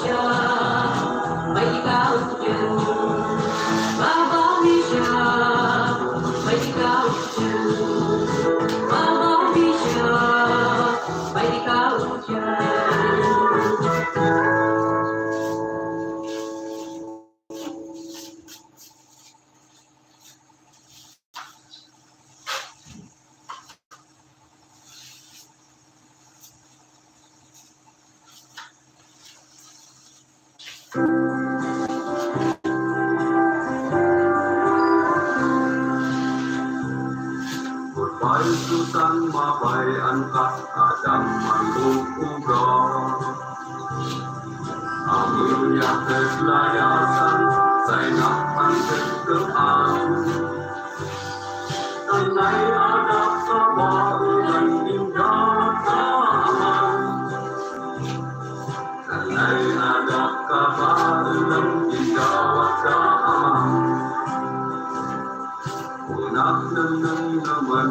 siya, may ikaw dyan. Babawi siya, may ikaw dyan. Babawi siya, may ikaw dyan. Susan mabayan ka, kadang maluugaw. Ang iyong kaglayasan, sa'y nakantagdaan. Tanay anak sa barulan, indawat kaaman. Tanay anak ka barulan, indawat kaaman. Unak ng naman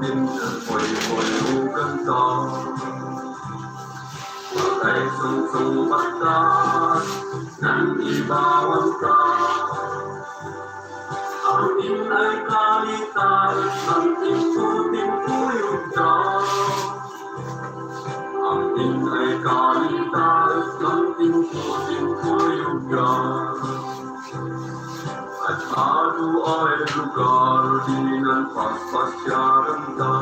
din ang koy-koy uganta. Pagay sung-sung batas ng ibawan ka. Ang inay kalitan ng timpo-timpuyog ka. Ang inay kalitan ng timpo-timpuyog ka. At ano ay lugar din ang paspasyaran ka.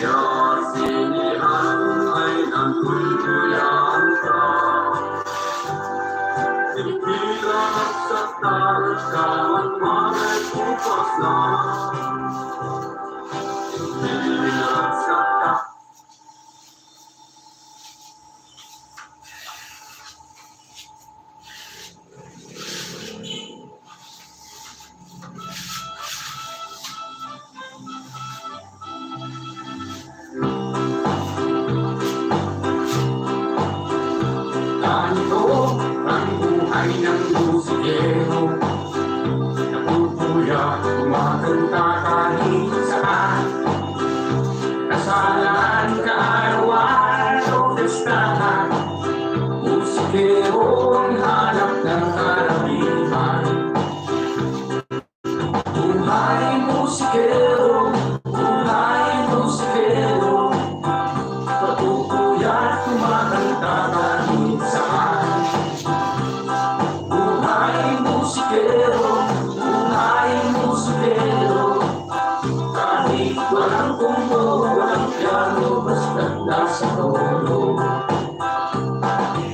Kaya sinihan ay nagtultuyan ka. Ipilang at saktan ka at manay pupas na. Ipilang at saktan. Ay ng musikero, napupuya, kumakanta kahit saan. Kasalan, kaarawan, o listahan, musikero ang hanap ng karamihan. Buhay musikero, buhay musikero, napupuya, kumakanta kahit saan. Kahit walang kumbo, walang piano, basta't nasa tono.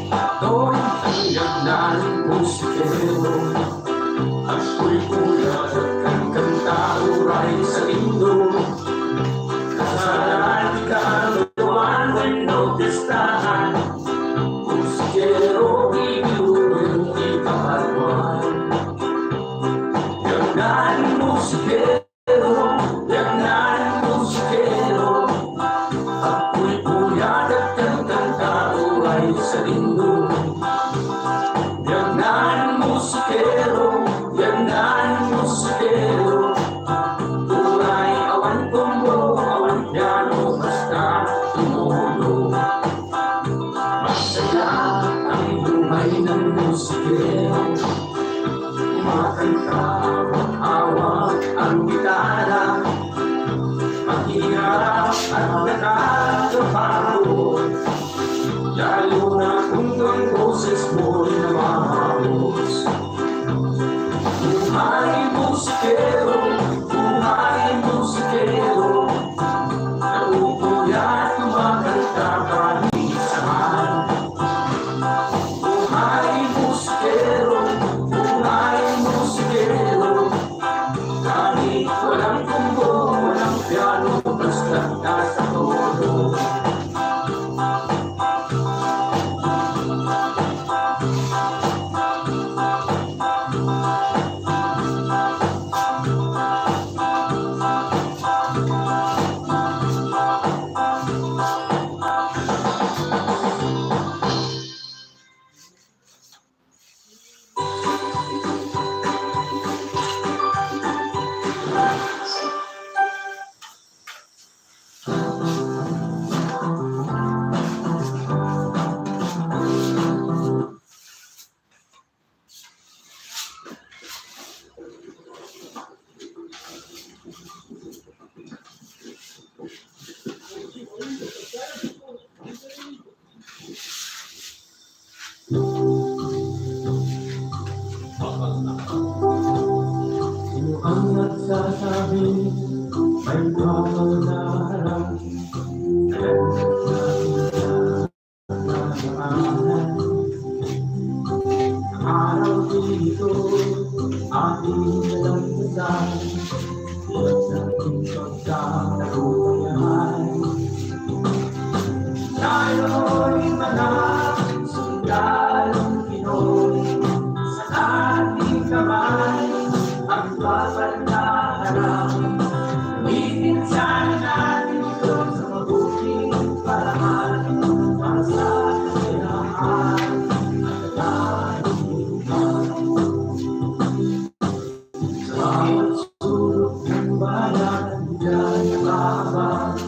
Ito'y ang ganda ng musikero. Ako'y kulat at ang kanta uray sa lindo. Kasalan ka luwan, may notistahan. Musikero, iluwin, ikakalwan. Gandaan musikero, gandaan musikero. Ako'y puyat at kantang uray sa lindo. Gandaan musikero, gandaan musikero. Uray awan kumbo, awan piano, basta tumulo. Masaya ang buhay ng musikero. Kumakanta, awak ang gitara, mahirap at nakakapagod. Lalo na kung ang boses mo'y namahapos. Buhay musikero, buhay musikero. Naupuya, kumakanta kahit saan. Buhay musikero, buhay musikero. Kahit walang kumbo, walang piano, basta't nasa tono. pagmamahal at ating pagkakaroon. Tayo'y mga sundalong Pinoy, sa ating kamay ang bawat naharap. Gamitin sana natin ito sa mabuting paraan, para sa kasiyahan at katahimikan. Sa bawat sulok ng bayan, diyan nakabang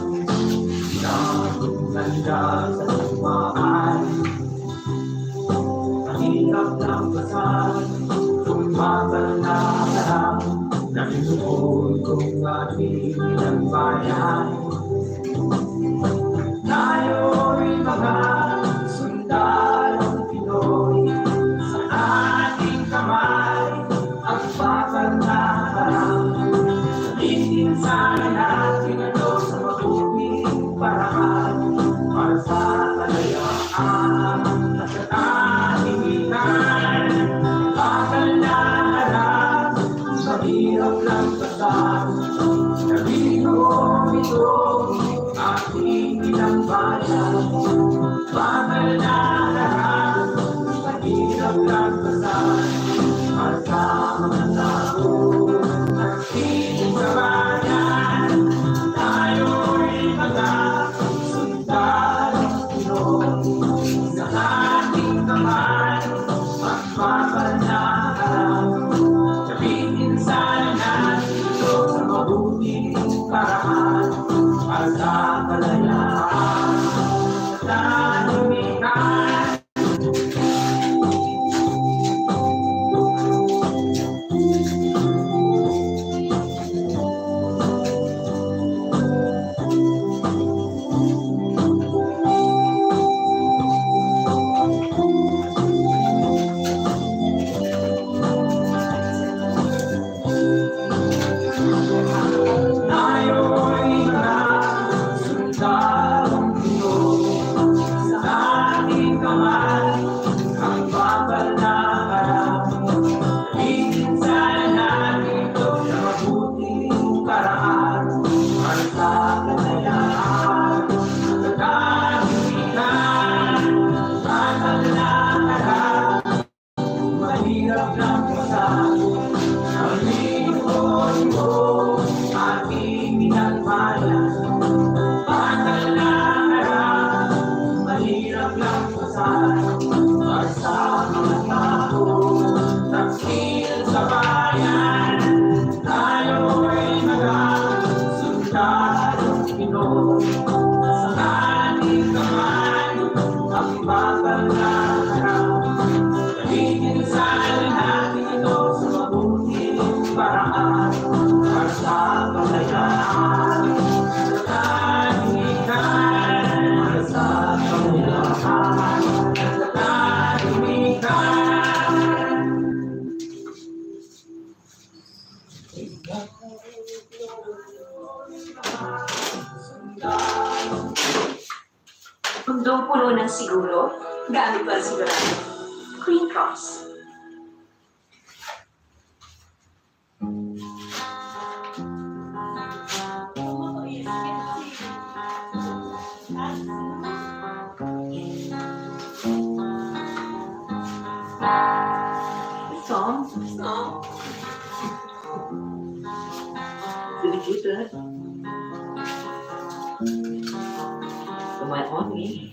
ganda sa tumaan. Mahirap ng pasan, tumagal na harap, nakinuod kong ating ng bayan. Tayo'y mga sundalong Pinoy, sa ating kamay ang bakal na harap. Sabihin sana natin ito sa mabuting paraan, para sa kalayaan at katahimikan. Bakal na harap, mahirap lang pasan, nabinoon ito ating ilang bayan. Bakal na harap, mahirap lang pasan, para sa mga tao ating kabayan. Tayo'y mga sundalong Pinoy, sa ating kamay pagmamahal na harap. Gamitin sana natin ito sa mabuting paraan, para sa kalayaan at katahimikan. Tayo'y mga sundalong Pinoy, sa ating kamay ang bakal na harap. Gamitin sana natin ito sa mabuting paraan, para sa kalayaan at katahimikan. Bakal na harap, mahirap lang pasan, nalilipon mo ating minagmayan. Bakal na harap, mahirap lang pasan, para sa mga tao taksil sa bayan. Tayo'y mga sundalong Pinoy, sa ating kamay ang bakal na harap. Gamitin sana natin ito sa mabuting paraan, para sa kalayaan at katahimikan. Para sa kalayaan at katahimikan. Mundong puno ng siguro, gamit para sigurado. Queen Cross. Song. Did you do that? My only.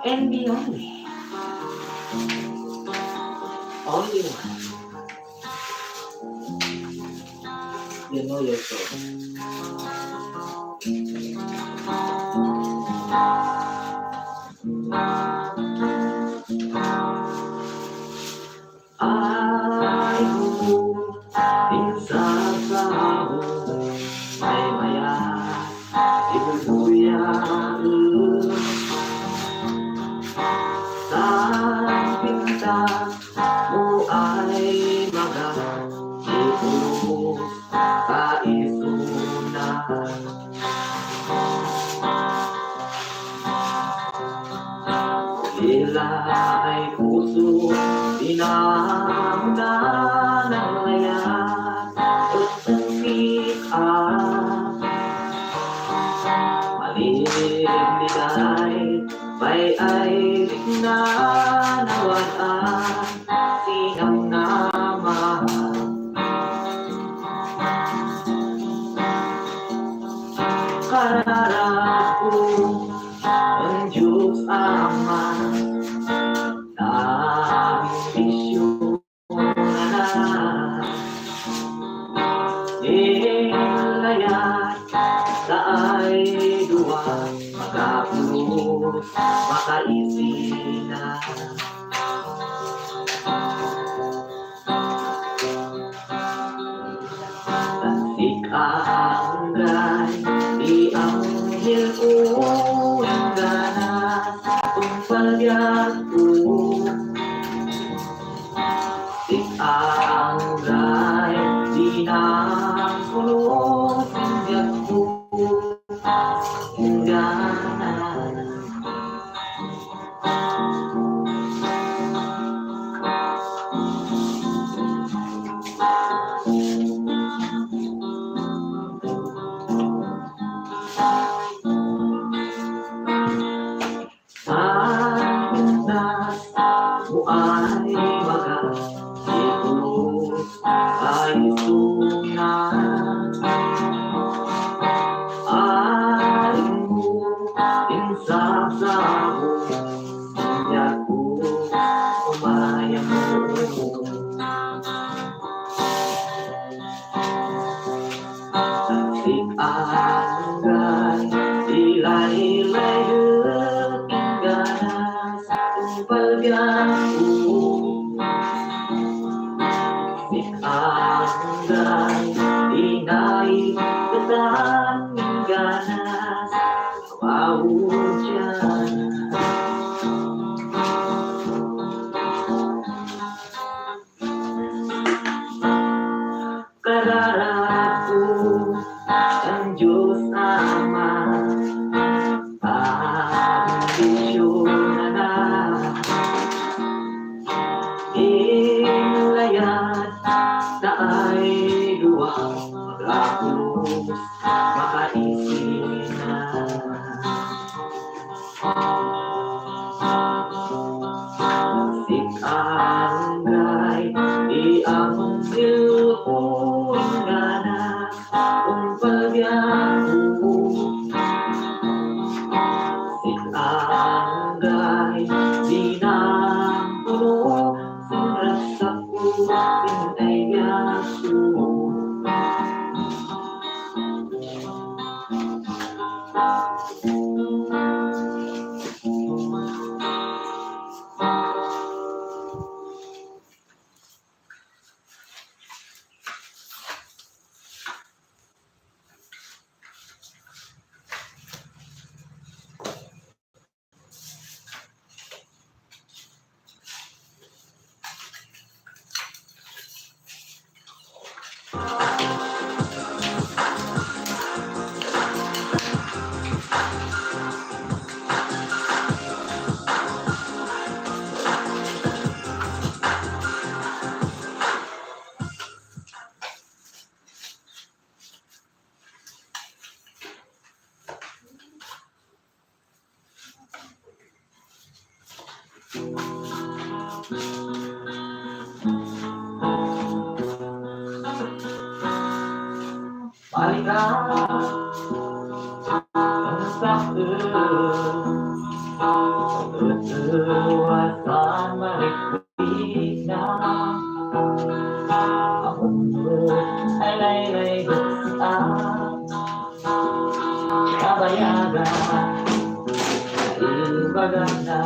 And the only. Only one. You know yourself. Ay, pinsan sa ay maya, ibuluyan. Sa pinta mo ay mag-ibulong kaisunan. Sila ay puso Inauna ng layat at ng sikat. Maligligay, may ailig na nawaan, sinang namahal. Kararap ko ang Diyos Ama, bisyo na ilayat sa ay duwa, makapulos, makaisina. Tansik ang gay, di anghel ko ang ganas, tumpalyan ko. Ang ray, di na puno, singgap ko, hingganan. Ang nas mo ay magas, ay sunan, aling mo, insabsabo, sinyak ko, umayang mo. Tansik ang gay, ilay-ilay ang ganas, tumpalyan ko. Angay, inay, katanging ganas, mawudyan. Kararap ko ang Diyos Ama, ambisyon na ilayat na ay luwag, makapulos, makaisina. Tansik ang gay, di anghel ko ang ganas, tumpalyan ko. Tansik ang gay, di na puno, sinrasak ko, sinayas ko. Balikan ang sakit, pagkatuwasan malikpit na. Akong ay laylay gusian, kabayagan, ibagan na.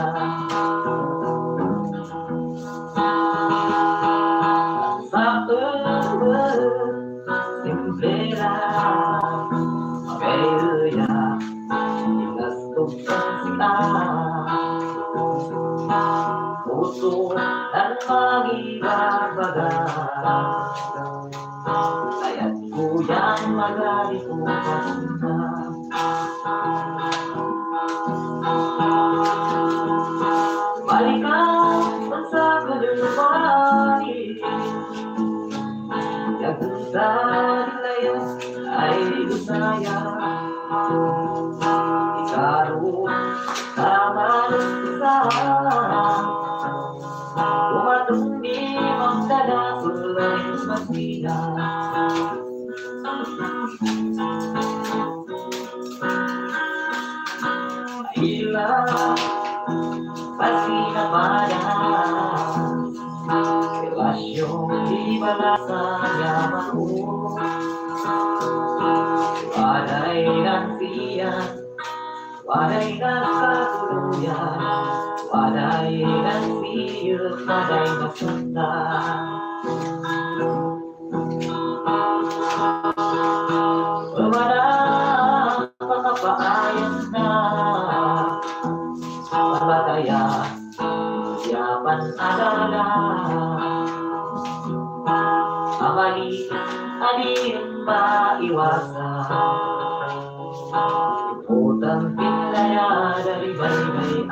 Simple lang, magayuya, ilas kong sita. Puso at magibabaga, kaya't ko yan magalit ko pasina. ikaroon naman isa umatunggi magdala sulay masina ilang pasinapadan relasyong di balasan yaman mo walay nansiyan walay nakatuluyan walay nansiyot walay nasundan Umarang makapaayan na Mabataya Yaman alala Amali Alin maiwasan Utang pinaya Dari bay-bay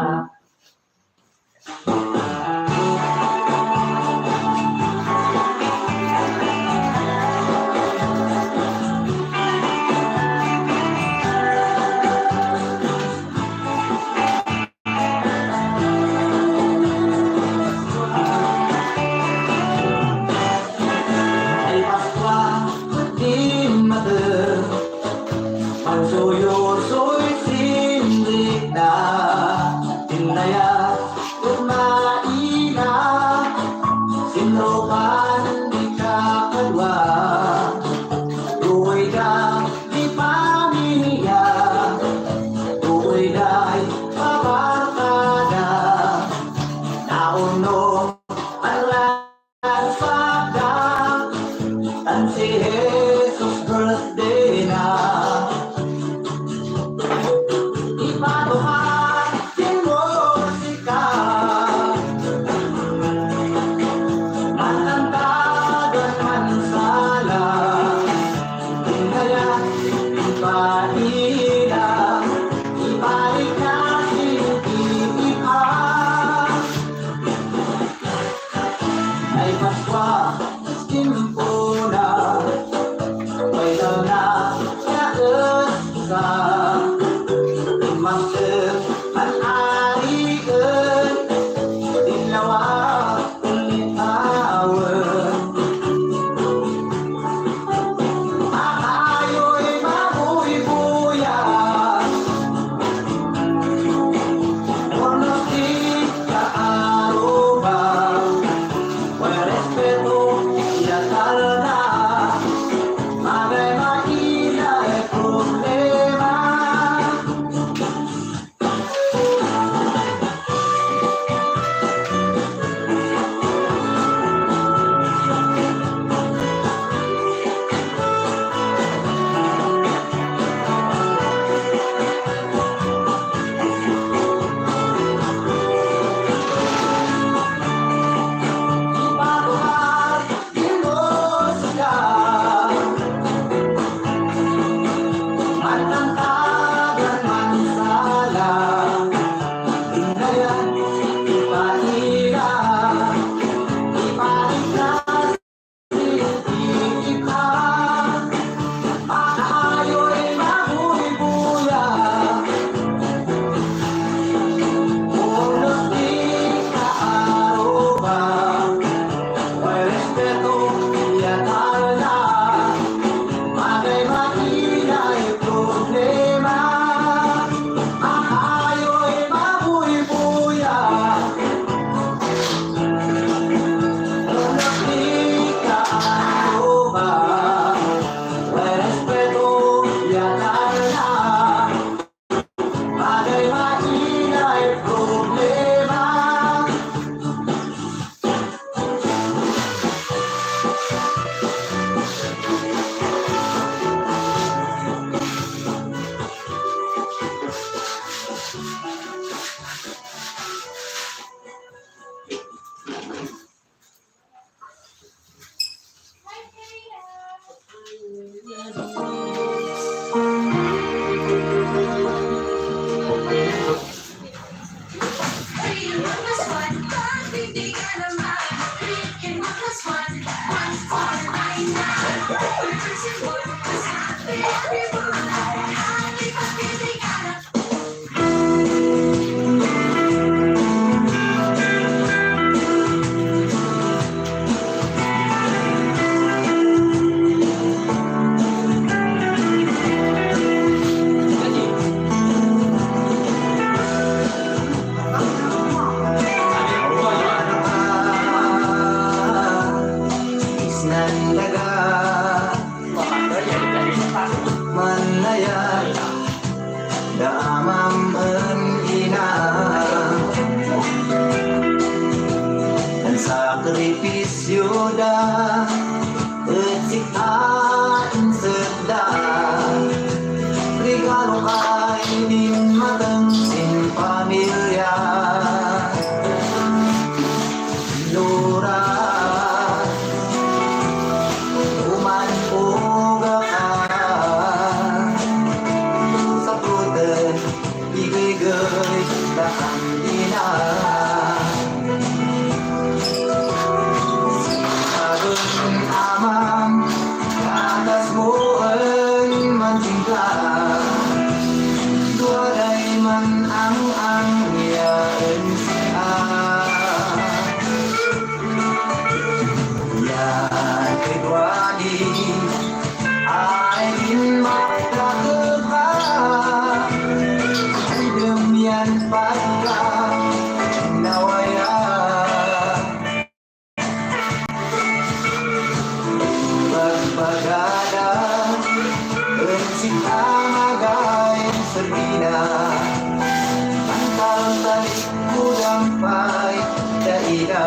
Pagsuyo-suy sindik na Tinaya kumaina Sinrokan di kapalwa Tuway ka di pamilya Tuway da'y pabarkada Naunong ang lansada Tan si Jesus birthday na Ipaduhan din musika Manangkagan mansala Kaya ipanila Ibalik na ipa Ay Paskwa Timpuna Walang na sa Master An-arian Dinawa Ulitawan Akayo'y mabuy-buya Honesty kaaruba May respeto Yatal na Magay makina ay problema damam ina dan sakripisyo da etsikaan sedda regalo kay din mateng sin pamilya Lura uman uga ka sa puten ibigay daan ina Sagun amam atas mo ang mantingka Duwaday man ang yaan siya Yan kedwadi ay din magkakaba Demian pagka nawaya Pagpagada Ensita magay sabina Antal talik kudampay daida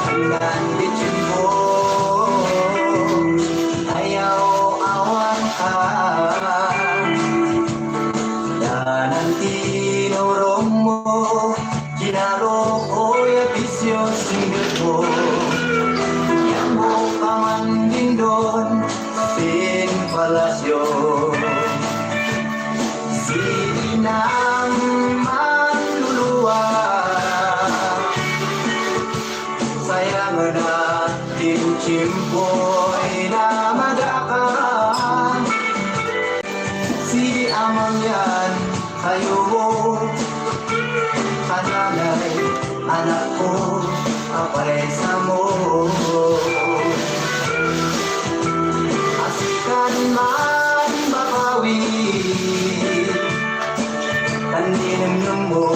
Hanggang bitsin mo ayaw awan ka Danan tinurong mo Ginaro ko yapisyo singgit mo Yang mo kaman din doon Sin palasyo Sinang manluluwa Sayang natin chimpoy na magakan Si amang yan kayo mo Kananay anak ko aparesa mo Asikan man bakawi Kaninam mo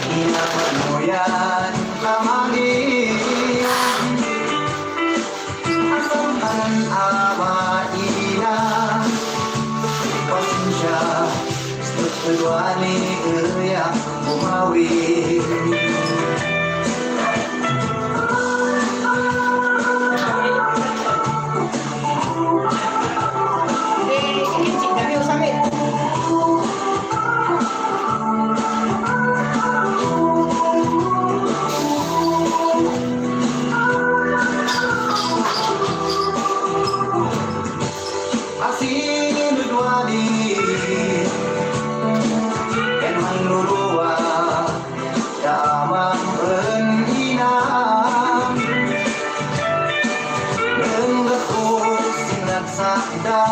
inaman mo yan kamangin Asampanan ama ina Pasensya Stot kedua ni ya bumawi Asin dua di Yan manluluwa Damang inam Nenggatuk sinagsakda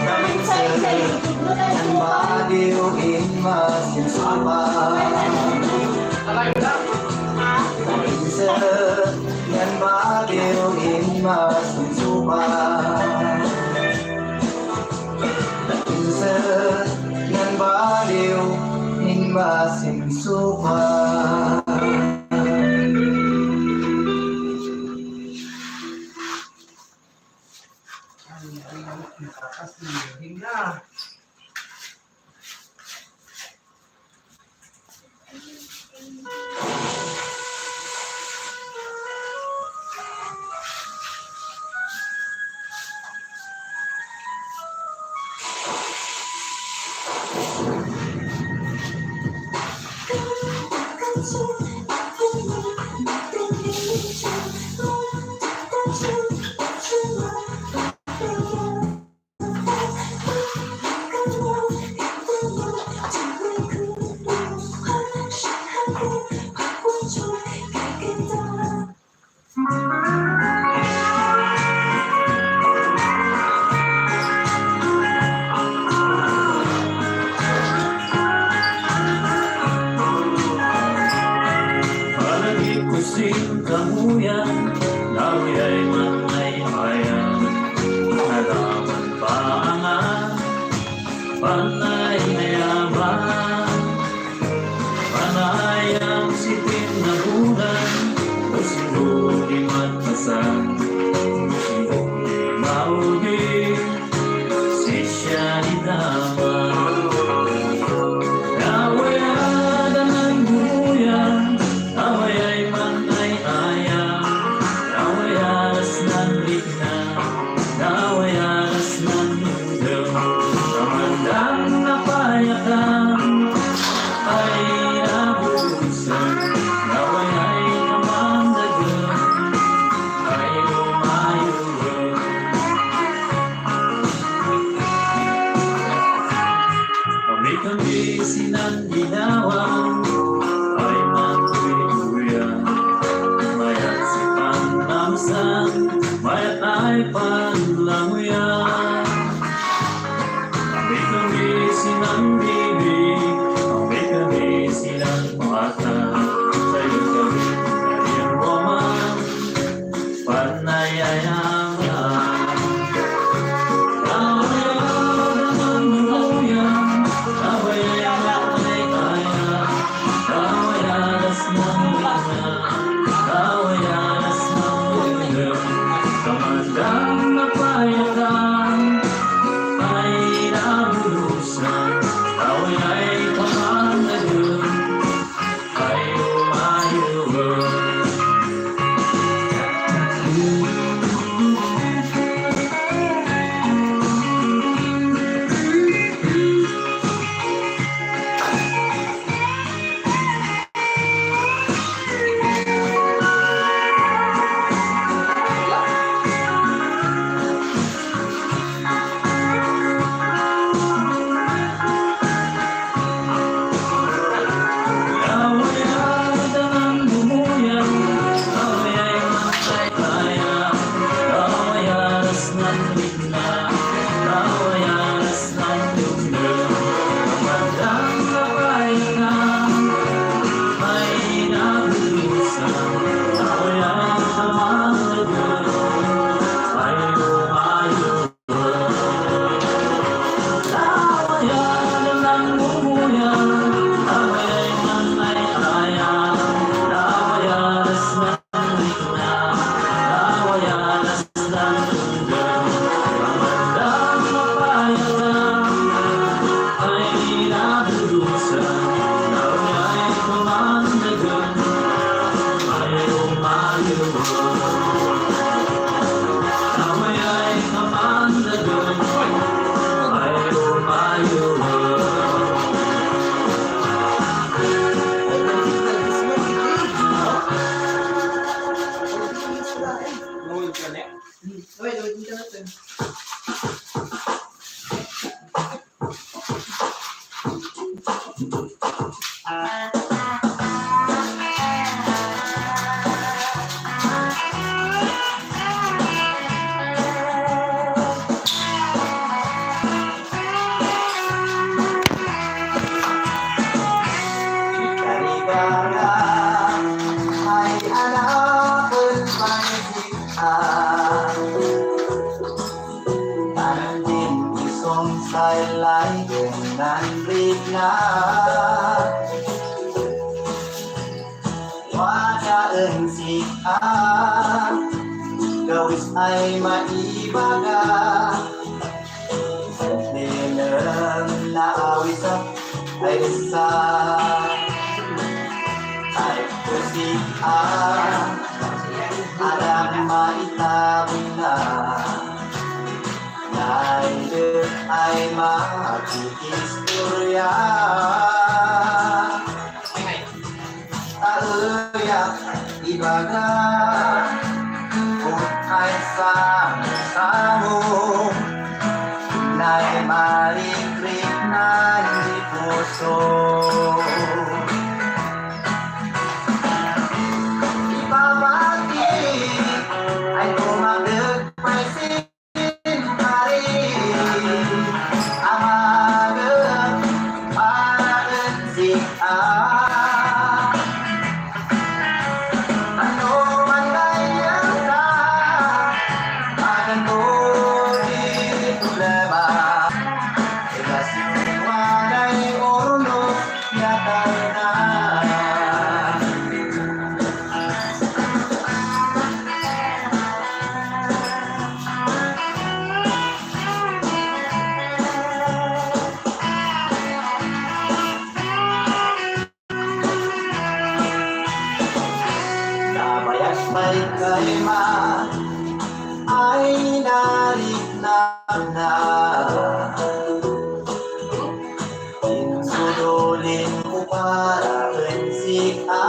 Daming sel Yan baliw masin supa Daming sel Yan baliw masin supa Nan baliw in masin supa Palagi ko sing kamuyan, nawe iwasan, mayat ay panlanguyan. Kami silang bibig, kami silang mata. Sa'yo kami naliyawaman, panayayaman. Kawayan ang luyan, kawayan ay kaya, kawayanas ng luna, kawayanas ng luna. Kamandang napayagan, ay nabulusan, kaway ay pamanayon, ay umayuwan. Kawayan ang bumuyan, kaway ay matay-kaya, kawayanas ng ligna, kawayanas ng luna. Kamandang napayagan, ay nabulusan, kaway ay pamanayon, ay umayuwan. Kawayan ang bumuyan, kaway ay matay-kaya, kawayanas ng ligna, kawayanas ng luna. Kamandang napayagan, ay nabulusan, kaway ay pamanayon, ay umayuwan. Kaway ay pamanayon, ay umayuwan. Kaligaya ay hanapin panisian. Tanang din isong saylay dengan bigna. Wadaan sikan, gawis ay maibaga. Nilang naawisap ay isa. Ay pusian, alam maitabong na. Nailip ay makikistorya. Tauyak ibaga, kung ay sama-samo, na'y maliklik na hindi puso. Ibabati ay tumagdag may sinari. Amagang parang siya. Ano man ganyan ka, parang di problema. Ilas walay ornos yata na. Nabayas may kalima ay nalinap na. Insudulin ko para bensika.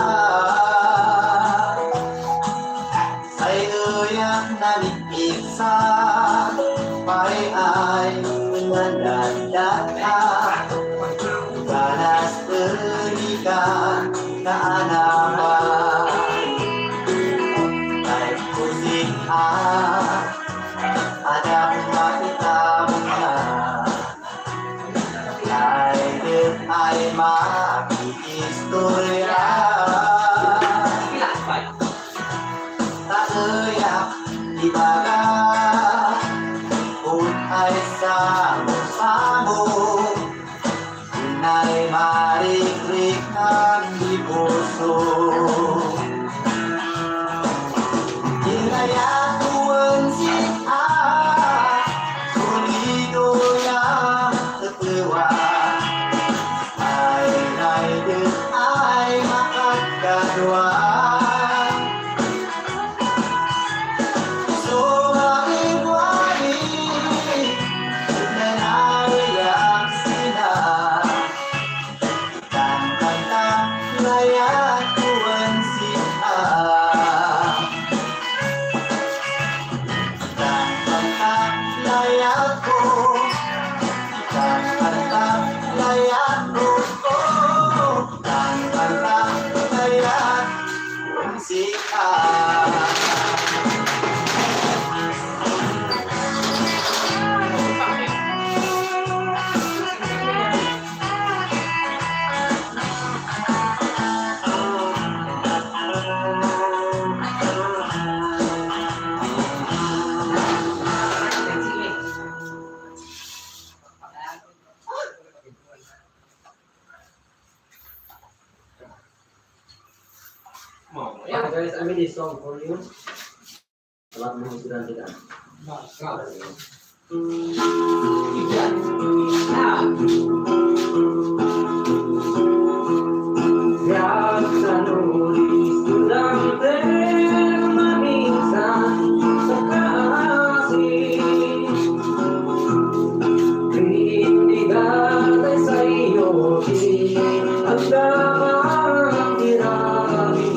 Say uyak nalikip sa pare ay nandandaka. Ganas pernikan na anaman. Ay pusing Anak makita mo na kahit ay makikistorya Taeyak di baga kung ay samo-samo Inay marikrik ng ipuso Inayatuan siya Sulido yang tetewa Ay naidin ay makakadwa So makiwari Nanayang sila Kantang-kantang layatuan siya Kantang layak ko Kantang layak ko Kantang layak musika Yeah, guys, I made this song for you. Salat menghidupkan kita. Biasa nulis sudah termanisan sekasih. Rindigan sa'yo di agama tirami.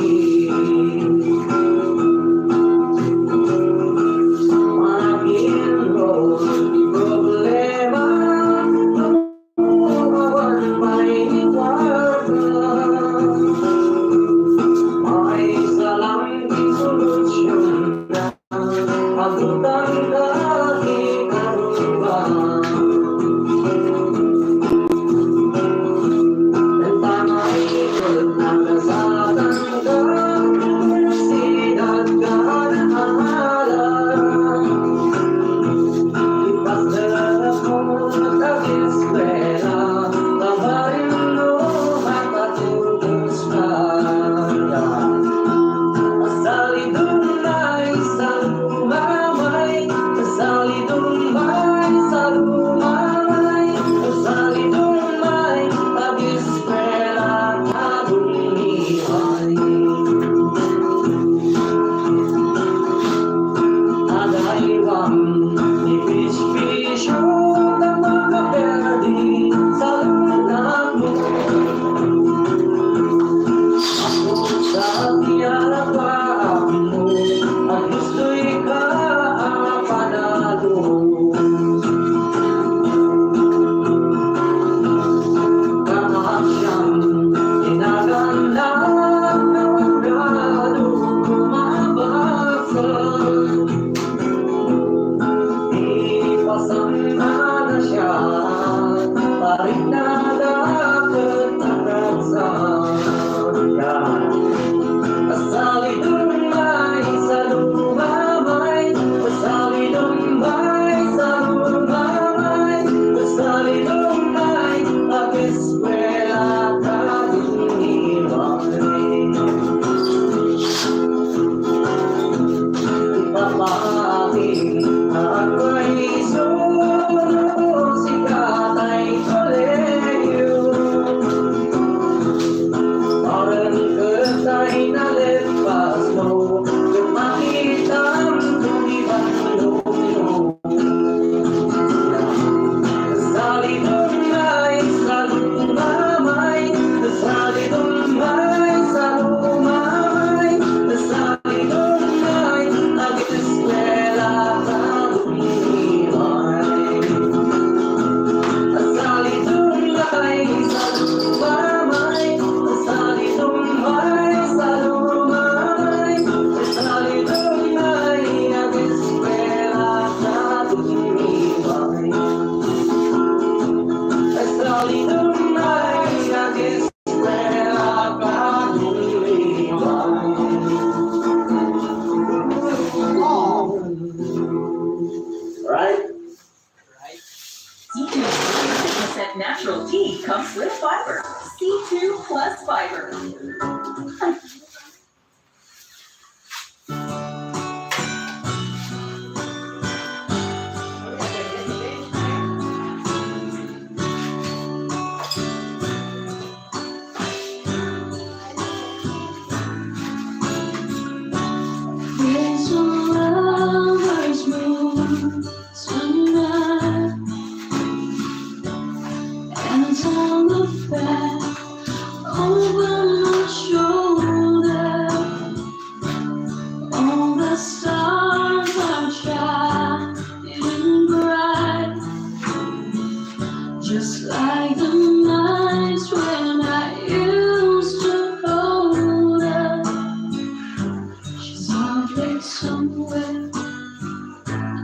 somewhere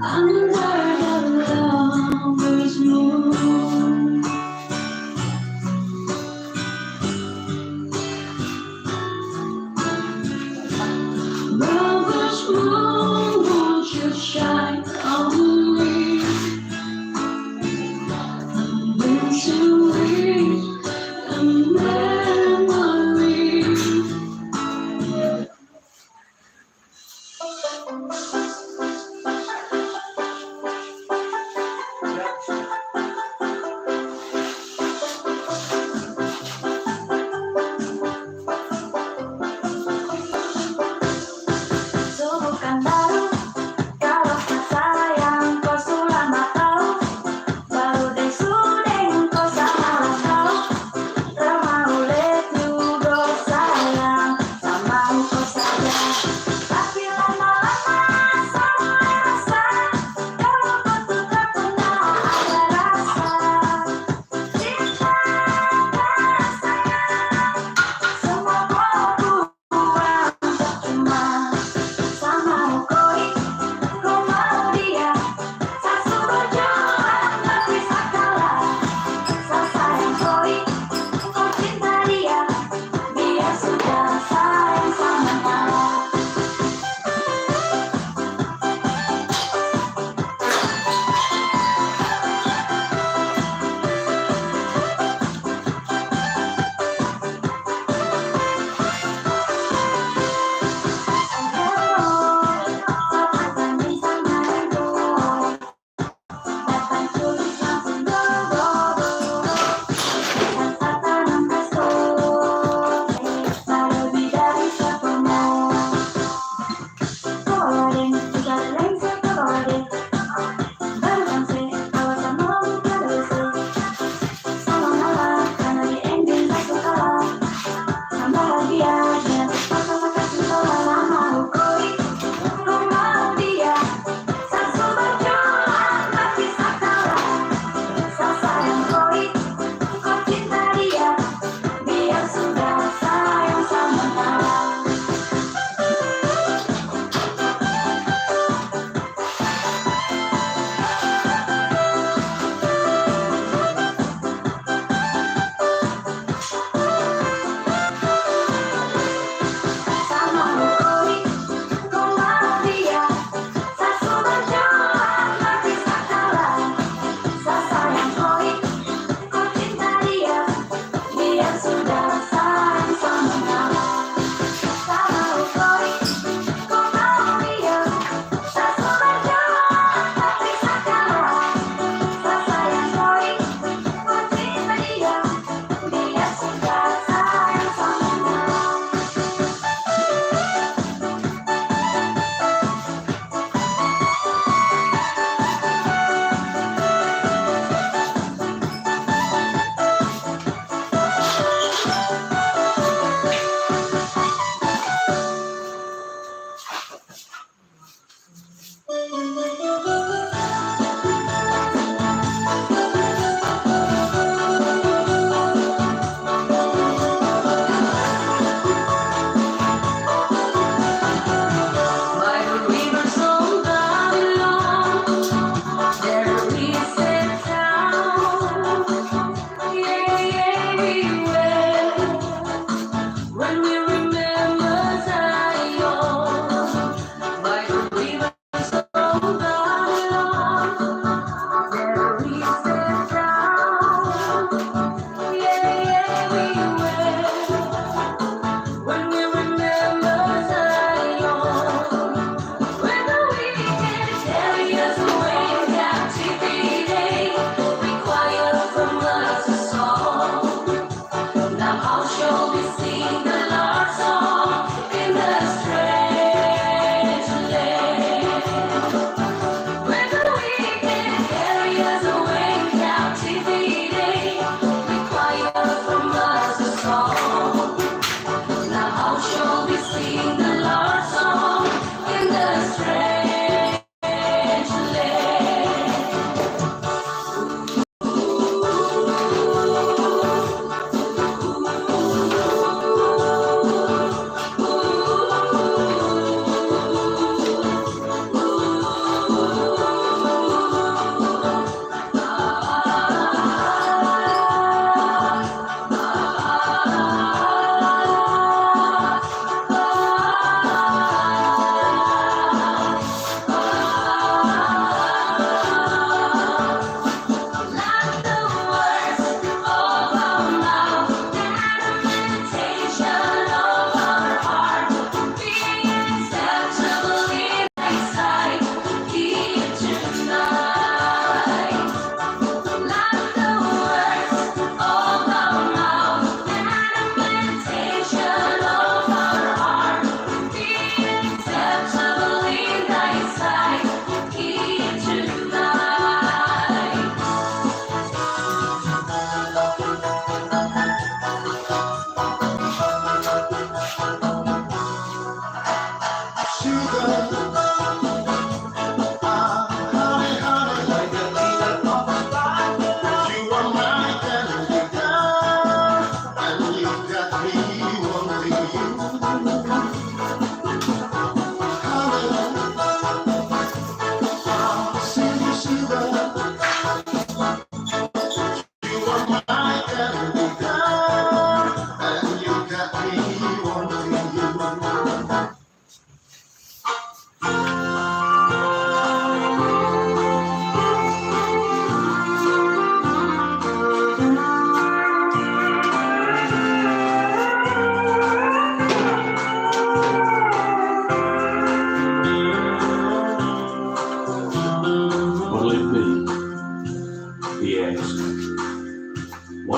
under the lover's moon. Lover's moon, won't you shine on me? Into a memory. Subukan baru kalau tak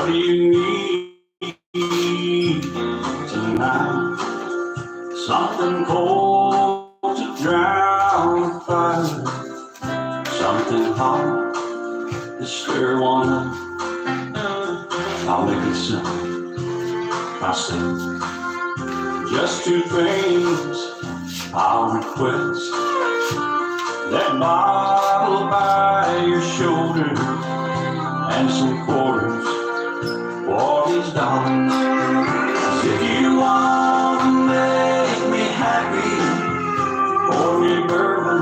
What do you need tonight? Something cold to drown the fire, something hot to stir one up. I'll make it simple. I say just two things I'll request: that bottle by your shoulder and some quarters for these dollars. If you want to make me happy, pour me bourbon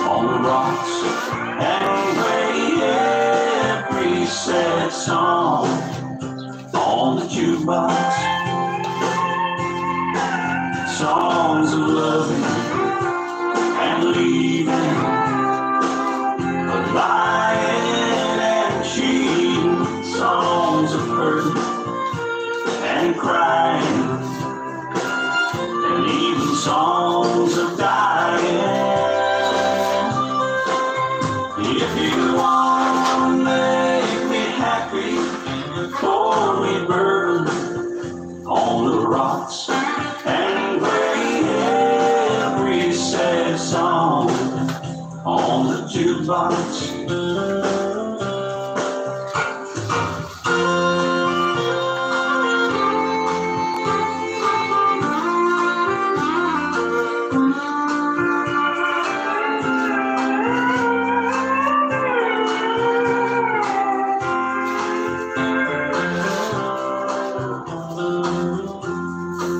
on the rocks and play every sad song on the jukebox. Songs of loving and leaving, lying and cheating, songs of hurt and crying, and even songs of dying. If you want to make me happy, pour me bourbon on the rocks and play every sad song on the jukebox.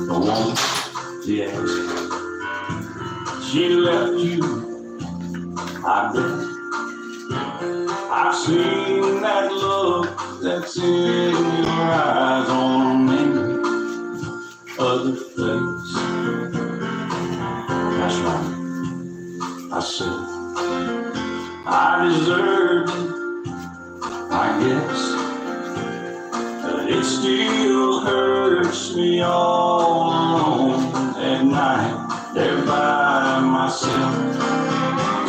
The woman, yes, she left you, I bet. I've seen that look that's in your eyes on many other face. That's right, I said I deserved it, I guess, but it still hurts me all alone at night there by myself.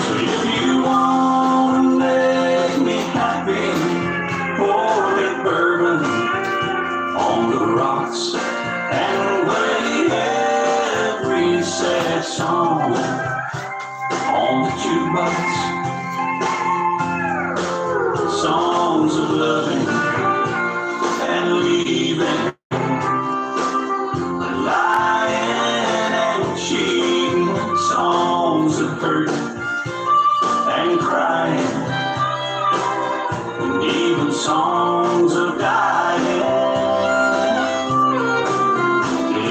So if you want to make me happy, pour me bourbon on the rocks and play every sad song on the jukebox. Songs of loving and leaving, lying and cheating, songs of hurt and crying, and even songs of dying.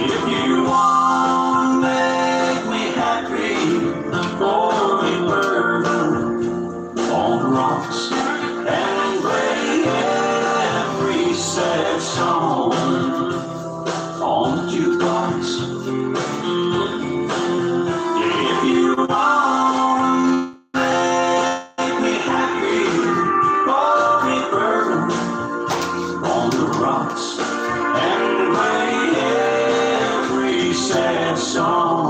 If you want to make me happy, pour me bourbon on the rocks and play every sad song on the jukebox. If you want to make me happy, pour me bourbon on the rocks and play every sad song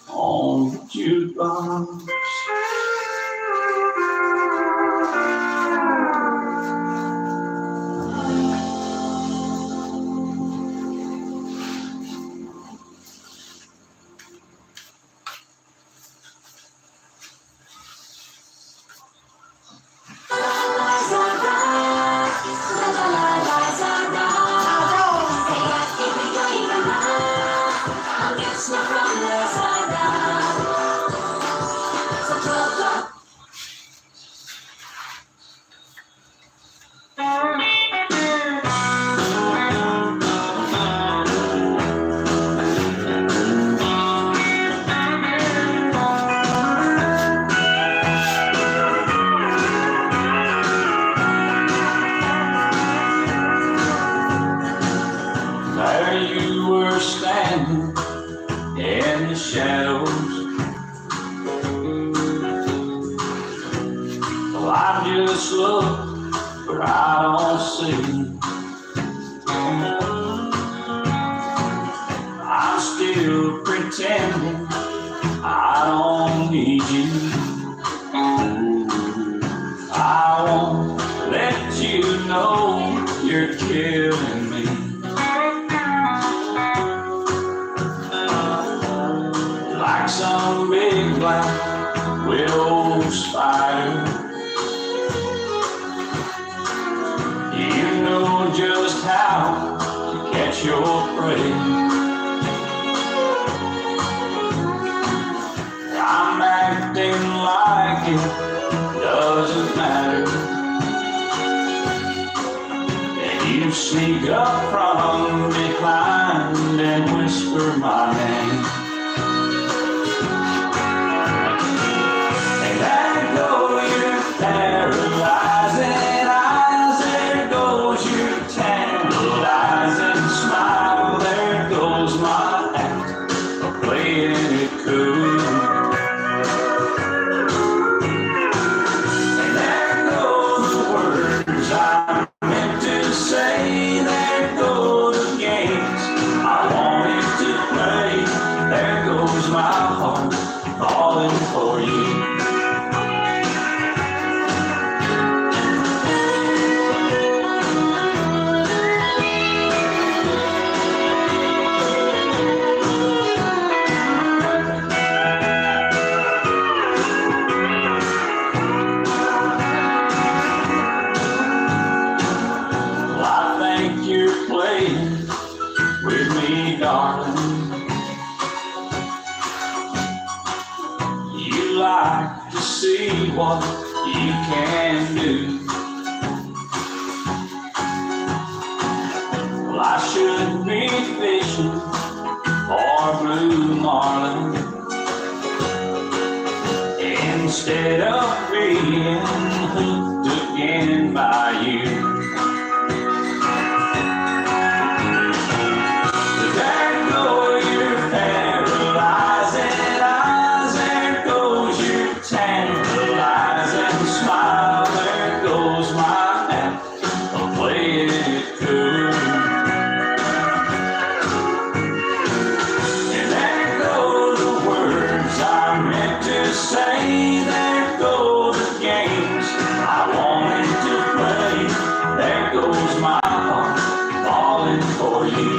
on the jukebox. There you were standing in the shadows. Well, I just look, but I don't see. I'm still pretending I don't need you. I won't like some big black widow spider. You know just how to catch your prey. I'm acting like it doesn't matter, and you sneak up from behind and whisper my name. And there go your paralyzing eyes, there goes your tantalizing smile, there goes my act of playing it cool. And there go the words I meant to say, there go the games I wanted to play, there goes my heart falling for you. Well, I think you're playing with me, darling. You like to see what you can do. Well, I should be fishing for blue marlin instead of being hooked again by you. There go your paralyzing eyes, there goes your tantalizing smile, there goes my act of playing it cool. And there go the words I meant to say, there go the games I wanted to play, there goes my heart falling for you.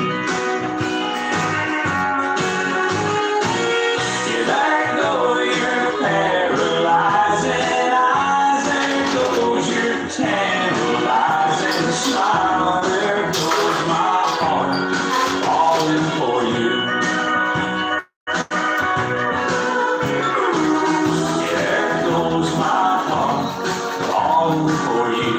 Yeah, there go your paralyzing eyes, there goes your tantalizing smile, there goes my heart falling for you. Yeah, there goes my heart falling for you.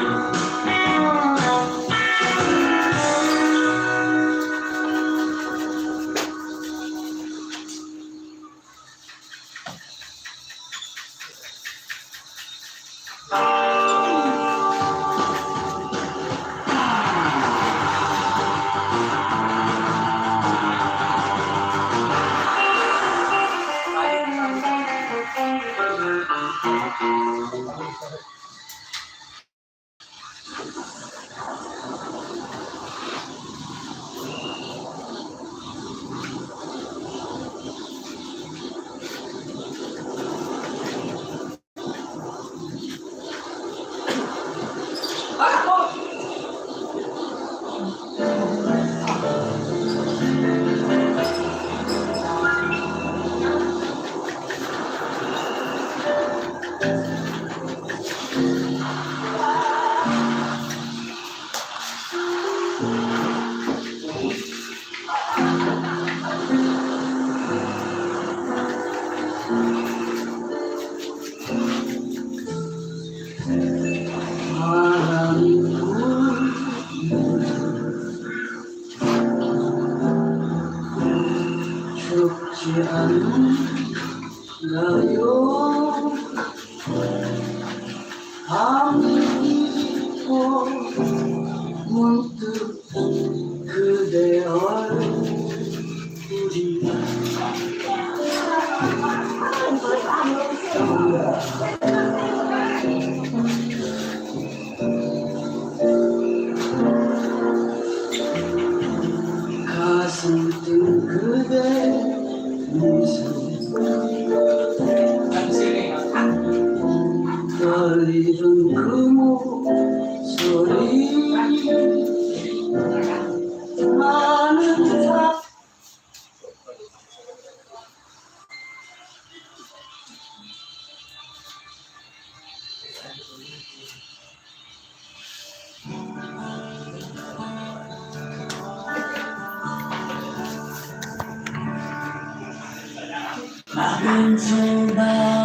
죽지 않나요? 밤이 깊고 문득 그대 얼굴이 가슴 뜬 그대 미소 떨리던 그 목소리 많은 I've been told by